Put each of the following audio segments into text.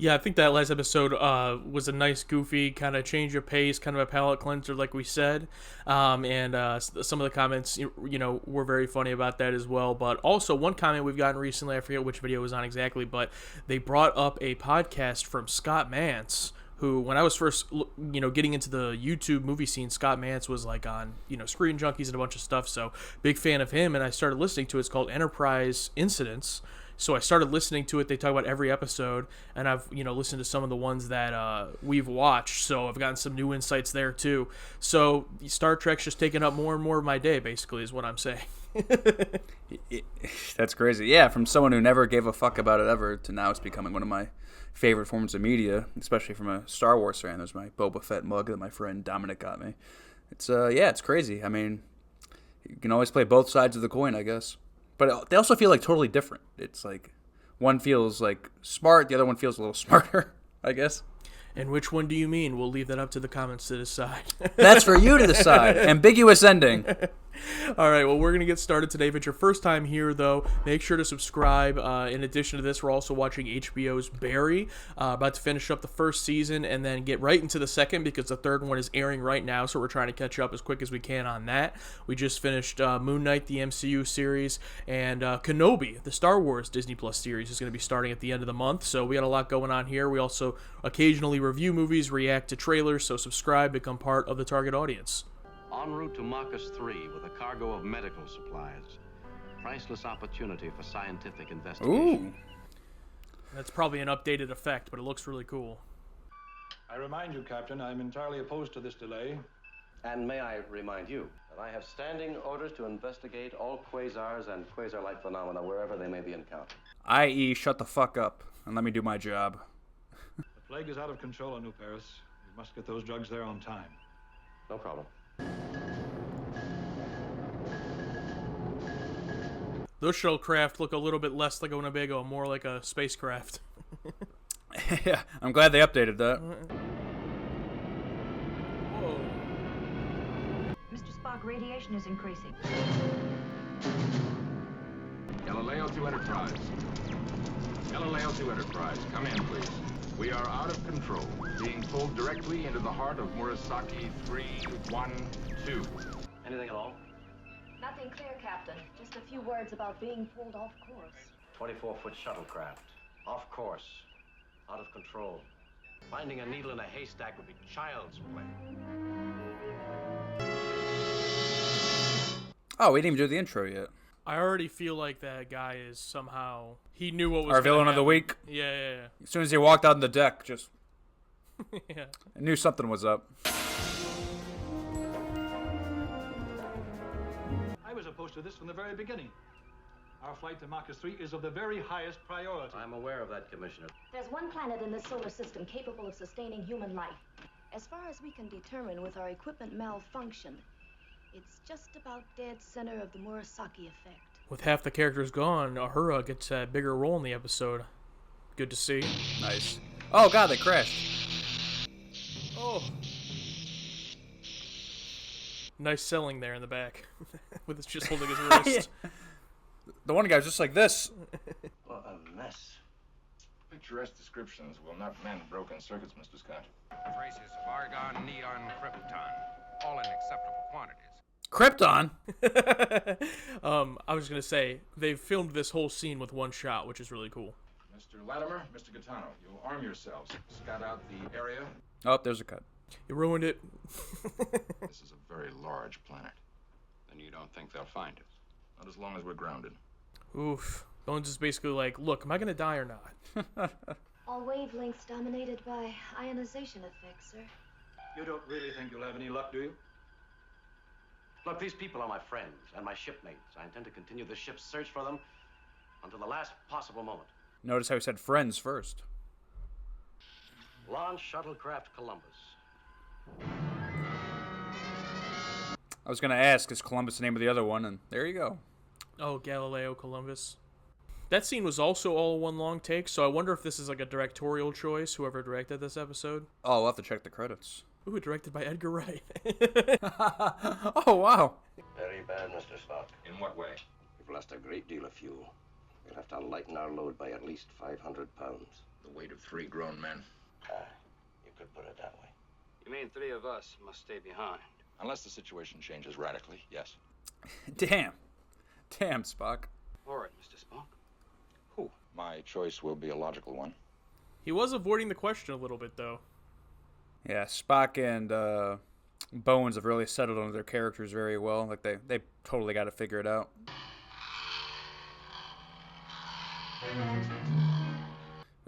Yeah, I think that last episode was a nice, goofy kind of change of pace, kind of a palate cleanser, like we said. And some of the comments, were very funny about that as well. But also, one comment we've gotten recently, I forget which video it was on exactly, but they brought up a podcast from Scott Mantz, who, when I was first, getting into the YouTube movie scene, Scott Mantz was like on, Screen Junkies and a bunch of stuff. So big fan of him, and I started listening to it. It's called Enterprise Incidents. So I started listening to it. They talk about every episode, and I've listened to some of the ones that we've watched. So I've gotten some new insights there too. So Star Trek's just taking up more and more of my day, basically, is what I'm saying. That's crazy. Yeah, from someone who never gave a fuck about it ever to now it's becoming one of my favorite forms of media, especially from a Star Wars fan. There's my Boba Fett mug that my friend Dominic got me. It's crazy. I mean, you can always play both sides of the coin, I guess. But they also feel like totally different. It's like one feels like smart, the other one feels a little smarter, I guess. And which one do you mean? We'll leave that up to the comments to decide. That's for you to decide. Ambiguous ending. All right, well, we're going to get started today. If it's your first time here, though, make sure to subscribe. In addition to this, we're also watching HBO's Barry, about to finish up the first season and then get right into the second because the third one is airing right now, so we're trying to catch up as quick as we can on that. We just finished Moon Knight, the MCU series, and Kenobi, the Star Wars Disney Plus series, is going to be starting at the end of the month, so we got a lot going on here. We also occasionally review movies, react to trailers, so subscribe, become part of the target audience. En route to Marcus 3 with a cargo of medical supplies. Priceless opportunity for scientific investigation. Ooh. That's probably an updated effect, but it looks really cool. I remind you, Captain, I'm entirely opposed to this delay. And may I remind you that I have standing orders to investigate all quasars and quasar-like phenomena wherever they may be encountered. I.e., shut the fuck up and let me do my job. The plague is out of control on New Paris. We must get those drugs there on time. No problem. Those shuttlecraft look a little bit less like a Winnebago, more like a spacecraft. Yeah, I'm glad they updated that. Whoa. Mr. Spock, radiation is increasing. Galileo to Enterprise. Galileo to Enterprise. Come in, please. We are out of control, being pulled directly into the heart of Murasaki 312. Anything at all? Nothing clear, Captain. Just a few words about being pulled off course. 24-foot shuttlecraft. Off course. Out of control. Finding a needle in a haystack would be child's play. Oh, we didn't even do the intro yet. I already feel like that guy is somehow... He knew what was Our villain of the week. Yeah. As soon as he walked out on the deck, just... Yeah. I knew something was up. I was opposed to this from the very beginning. Our flight to Marcus 3 is of the very highest priority. I'm aware of that, Commissioner. There's one planet in the solar system capable of sustaining human life. As far as we can determine with our equipment malfunction, it's just about dead center of the Murasaki effect. With half the characters gone, Uhura gets a bigger role in the episode. Good to see. Nice. Oh, God, they crashed. Oh. Nice selling there in the back. With his just holding his wrist. Yeah. The one guy's just like this. What a mess. Picturesque descriptions will not mend broken circuits, Mr. Scott. Traces of argon, neon, krypton, all in acceptable quantities. Krypton? I was going to say, they've filmed this whole scene with one shot, which is really cool. Mr. Latimer, Mr. Gaetano, you'll arm yourselves. Scout out the area. Oh, there's a cut. You ruined it. This is a very large planet. Then you don't think they'll find us? Not as long as we're grounded. Oof. Bones is basically like, look, am I going to die or not? All wavelengths dominated by ionization effects, sir. You don't really think you'll have any luck, do you? Look, these people are my friends and my shipmates. I intend to continue the ship's search for them until the last possible moment. Notice how he said friends first. Launch shuttlecraft Columbus. I was going to ask, is Columbus the name of the other one? And there you go. Oh, Galileo Columbus. That scene was also all one long take, so I wonder if this is like a directorial choice, whoever directed this episode. Oh, I'll have to check the credits. Ooh, directed by Edgar Wright. Oh, wow. Very bad, Mr. Spock. In what way? We've lost a great deal of fuel. We'll have to lighten our load by at least 500 pounds. The weight of 3 grown men. You could put it that way. You mean 3 of us must stay behind? Unless the situation changes radically, yes. Damn. Damn, Spock. All right, Mr. Spock. My choice will be a logical one. He was avoiding the question a little bit, though. Yeah, Spock and Bones have really settled on their characters very well. Like, they totally got to figure it out.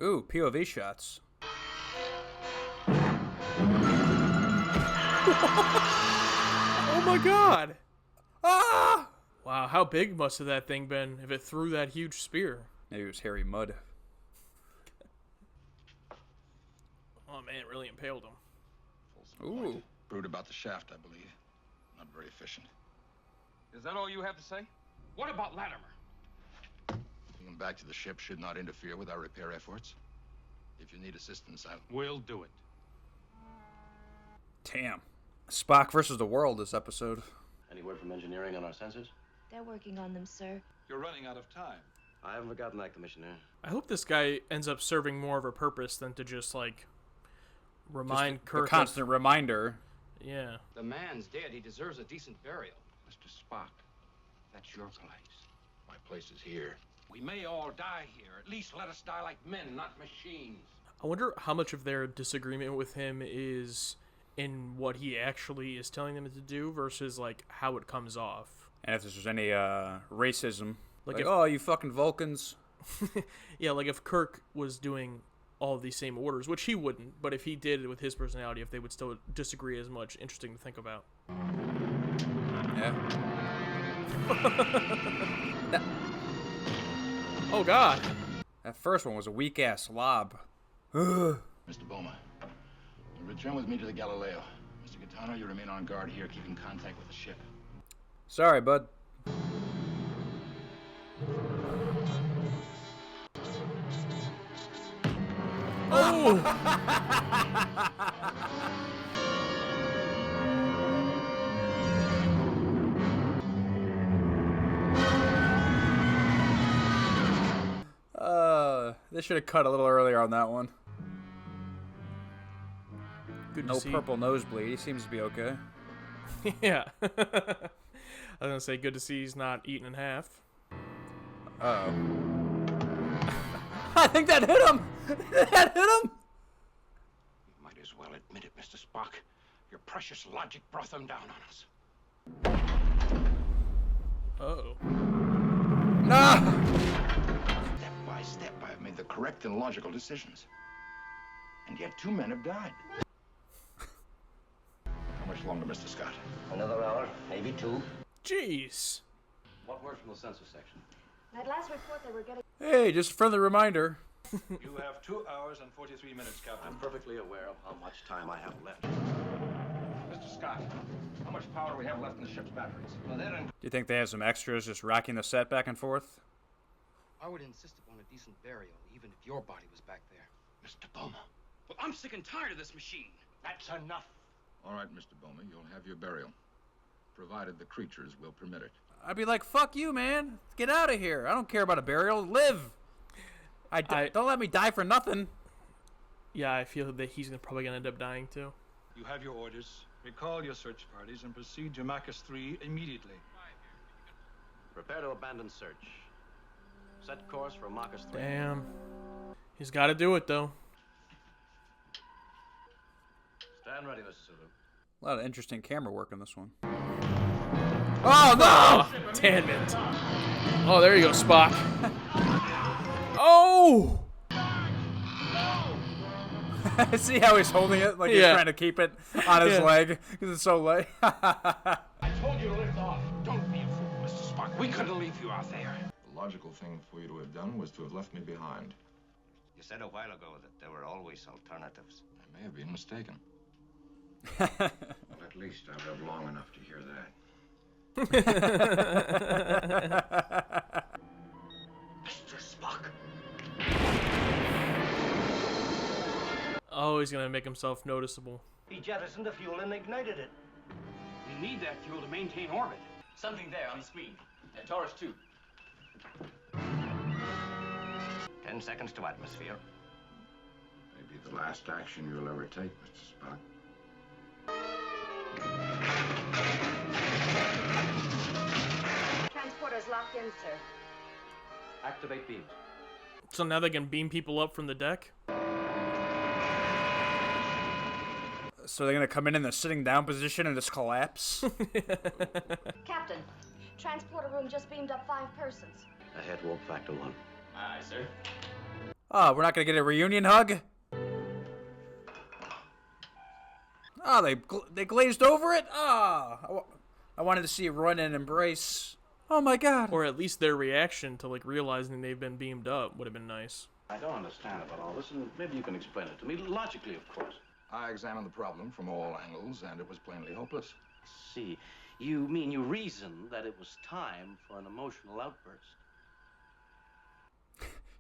Ooh, POV shots. Oh my god! Ah! Wow, how big must have that thing been if it threw that huge spear? Maybe it was hairy mud. Oh man, it really impaled him. Ooh. Rude about the shaft, I believe. Not very efficient. Is that all you have to say? What about Latimer? Getting him back to the ship should not interfere with our repair efforts. If you need assistance, We'll do it. Damn. Spock versus the world this episode. Any word from engineering on our sensors? They're working on them, sir. You're running out of time. I haven't forgotten that, Commissioner. I hope this guy ends up serving more of a purpose than to just, like, remind Just Kirk. the constant reminder. Yeah. The man's dead. He deserves a decent burial. Mr. Spock, that's your place. My place is here. We may all die here. At least let us die like men, not machines. I wonder how much of their disagreement with him is in what he actually is telling them to do versus, like, how it comes off. And if there's any racism. Like Like, if- oh, you fucking Vulcans. Yeah, like if Kirk was doing all of these same orders, which he wouldn't, but if he did it with his personality, if they would still disagree as much, interesting to think about. Yeah. Oh, God. That first one was a weak-ass lob. Mr. Boma, you return with me to the Galileo. Mr. Gaetano, you remain on guard here, keeping contact with the ship. Sorry, bud. Oh! They should have cut a little earlier on that one. Good No to see. purple nosebleed. He seems to be okay. Yeah. I was going to say, good to see he's not eaten in half. Uh-oh. I think that hit him! That hit him! You might as well admit it, Mr. Spock. Your precious logic brought them down on us. Uh-oh. Ah! Step by step, I have made the correct and logical decisions. And yet 2 men have died. How much longer, Mr. Scott? Another hour, maybe 2. Jeez. What word from the sensor section? That last report they were getting. Hey, just a friendly reminder. You have 2 hours and 43 minutes, Captain. I'm perfectly aware of how much time I have left. Mr. Scott, how much power do we have left in the ship's batteries? Well, they're in. Do you think they have some extras just rocking the set back and forth? I would insist upon a decent burial, even if your body was back there. Mr. Boma. Well, I'm sick and tired of this machine. That's enough. All right, Mr. Boma, you'll have your burial. Provided the creatures will permit it. I'd be like, fuck you, man. Get out of here. I don't care about a burial. Live. Don't let me die for nothing. Yeah, I feel that he's probably going to end up dying, too. You have your orders. Recall your search parties and proceed to Marcus 3 immediately. Prepare to abandon search. Set course for Marcus 3. Damn. He's got to do it, though. Stand ready, Mr. Sulu. A lot of interesting camera work in this one. Oh, no! Damn it. Oh, there you go, Spock. Oh! See how he's holding it? Like he's Yeah. trying to keep it on his Yeah. leg because it's so light. I told you to lift off. Don't be a fool, Mr. Spock. We couldn't leave you out there. The logical thing for you to have done was to have left me behind. You said a while ago that there were always alternatives. I may have been mistaken. Well, at least I lived long enough to hear that. Mr. Spock. Oh, he's going to make himself noticeable. He jettisoned the fuel and ignited it. We need that fuel to maintain orbit. Something there on the screen. Taurus 2. 10 seconds to atmosphere. last action you'll ever take, Mr. Spock. Transporter's locked in, sir. Activate beams. So now they can beam people up from the deck? So they're gonna come in the sitting down position and just collapse? Captain, transporter room just beamed up 5 persons. Ahead, warp factor 1. Aye, sir. Oh, we're not gonna get a reunion hug? Oh, they glazed over it? Oh, I wanted to see it run and embrace. Oh my god. Or at least their reaction to like realizing they've been beamed up would have been nice. I don't understand about all this, and maybe you can explain it to me. Logically, of course. I examined the problem from all angles, and it was plainly hopeless. See, you mean you reasoned that it was time for an emotional outburst?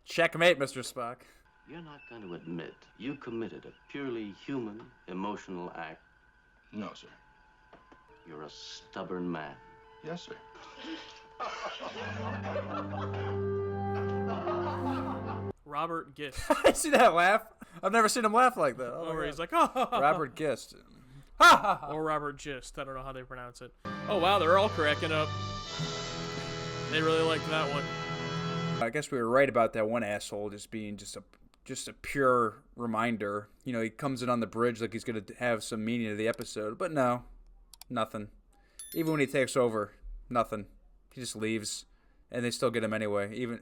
Checkmate, Mr. Spock. You're not going to admit you committed a purely human, emotional act. No, sir. You're a stubborn man. Yes, sir. Robert Gist. I see that laugh. I've never seen him laugh like that. Oh, Or my he's God. like, oh. Robert Gist. Or Robert Gist. I don't know how they pronounce it. Oh, wow, they're all cracking up. They really liked that one. I guess we were right about that one asshole just being just a pure reminder. You know, he comes in on the bridge like he's going to have some meaning to the episode, but no, nothing. Even when he takes over, nothing. He just leaves, and they still get him anyway. Even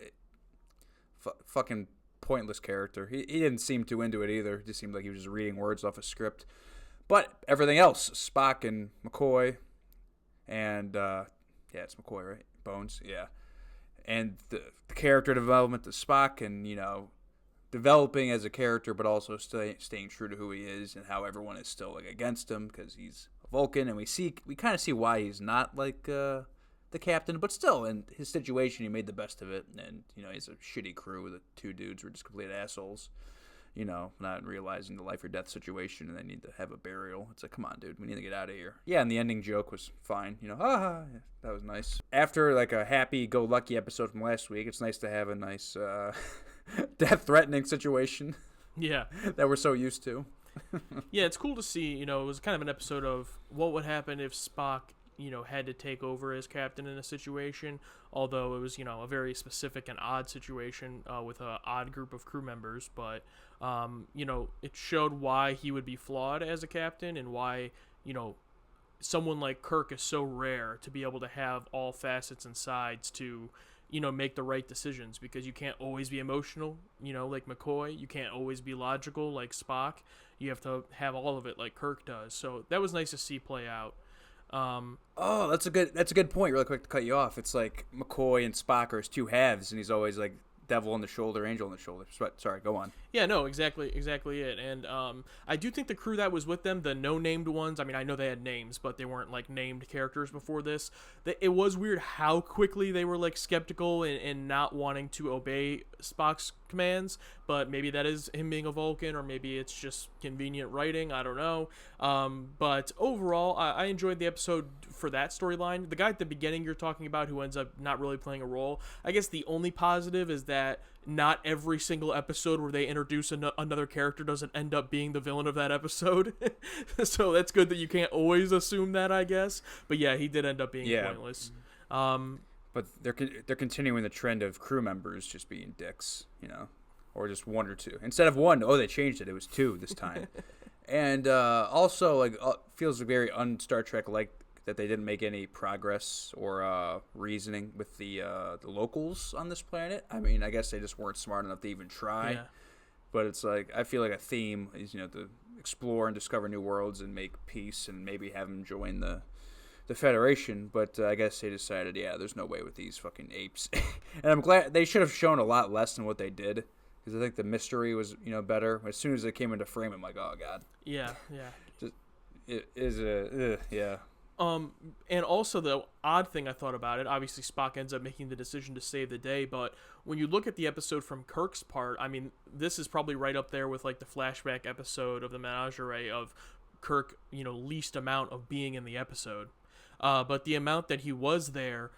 fucking pointless character. He didn't seem too into it either. It just seemed like he was just reading words off a script. But everything else, Spock and McCoy, and yeah, it's McCoy, right? Bones, yeah. And the character development of Spock, and you know, developing as a character, but also staying true to who he is, and how everyone is still like against him because he's a Vulcan, and we kind of see why he's not like the captain, but still in his situation he made the best of it, and you know, he's a shitty crew. The 2 dudes were just complete assholes, you know, not realizing the life or death situation, and they need to have a burial. It's like, come on, dude, we need to get out of here. Yeah, and the ending joke was fine, you know, yeah, that was nice. After like a happy-go-lucky episode from last week, it's nice to have a nice death-threatening situation. Yeah. That we're so used to. Yeah, it's cool to see, you know, it was kind of an episode of what would happen if Spock, you know, had to take over as captain in a situation, although it was, you know, a very specific and odd situation with an odd group of crew members, but, you know, it showed why he would be flawed as a captain and why, you know, someone like Kirk is so rare to be able to have all facets and sides to, you know, make the right decisions, because you can't always be emotional, you know, like McCoy. You can't always be logical like Spock. You have to have all of it like Kirk does. So that was nice to see play out. Oh, that's a good point. Really quick to cut you off. It's like McCoy and Spock are his 2 halves, and he's always like devil on the shoulder, angel on the shoulder. Sorry, go on. Yeah, no, exactly it. And I do think the crew that was with them, the no-named ones, I mean, I know they had names, but they weren't like named characters before this. It was weird how quickly they were like skeptical and not wanting to obey Spock's commands, but maybe that is him being a Vulcan, or maybe it's just convenient writing, I don't know. But overall, I enjoyed the episode for that storyline. The guy at the beginning you're talking about who ends up not really playing a role, I guess the only positive is that not every single episode where they introduce another character doesn't end up being the villain of that episode. So that's good that you can't always assume that, I guess. But yeah, he did end up being pointless. But they're continuing the trend of crew members just being dicks, you know, or just 1 or 2 instead of 1. Oh, they changed it; it was 2 this time. And also, like, feels very un-Star Trek like that they didn't make any progress or reasoning with the locals on this planet. I mean, I guess they just weren't smart enough to even try. Yeah. But it's like, I feel like a theme is, you know, to explore and discover new worlds and make peace and maybe have them join the Federation. But I guess they decided, yeah, there's no way with these fucking apes. And I'm glad they should have shown a lot less than what they did, because I think the mystery was, you know, better. As soon as they came into frame, I'm like, oh god. Yeah. Just, it is yeah. And also the odd thing I thought about it, obviously Spock ends up making the decision to save the day, but when you look at the episode from Kirk's part, I mean, this is probably right up there with like the flashback episode of the Menagerie of Kirk, you know, least amount of being in the episode. But the amount that he was there,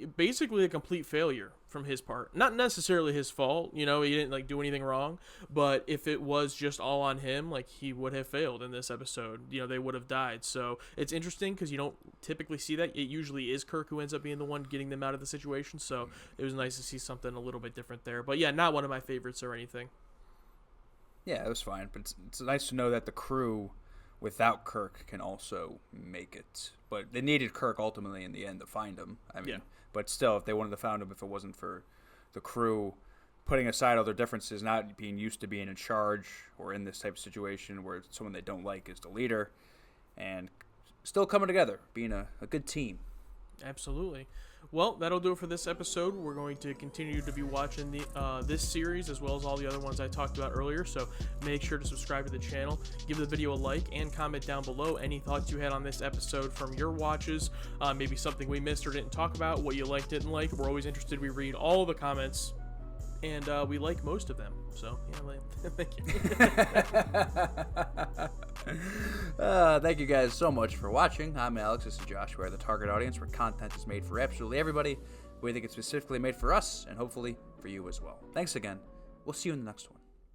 basically a complete failure from his part. Not necessarily his fault, he didn't like do anything wrong, but if it was just all on him, like he would have failed in this episode. They would have died. So it's interesting because you don't typically see that. It usually is Kirk who ends up being the one getting them out of the situation. So it was nice to see something a little bit different there. But yeah, not one of my favorites or anything. Yeah, it was fine, but it's nice to know that the crew without Kirk can also make it. But they needed Kirk ultimately in the end to find him. But still, if they wanted to find him, if it wasn't for the crew putting aside all their differences, not being used to being in charge or in this type of situation where someone they don't like is the leader, and still coming together, being a good team. Absolutely. Well, that'll do it for this episode. We're going to continue to be watching this series as well as all the other ones I talked about earlier, so make sure to subscribe to the channel, give the video a like, and comment down below any thoughts you had on this episode from your watches, maybe something we missed or didn't talk about, what you liked, didn't like. We're always interested. We read all the comments, and we like most of them. So, yeah, thank you. Thank you guys so much for watching. I'm Alex. This is Josh. We're the target audience where content is made for absolutely everybody. We think it's specifically made for us and hopefully for you as well. Thanks again. We'll see you in the next one.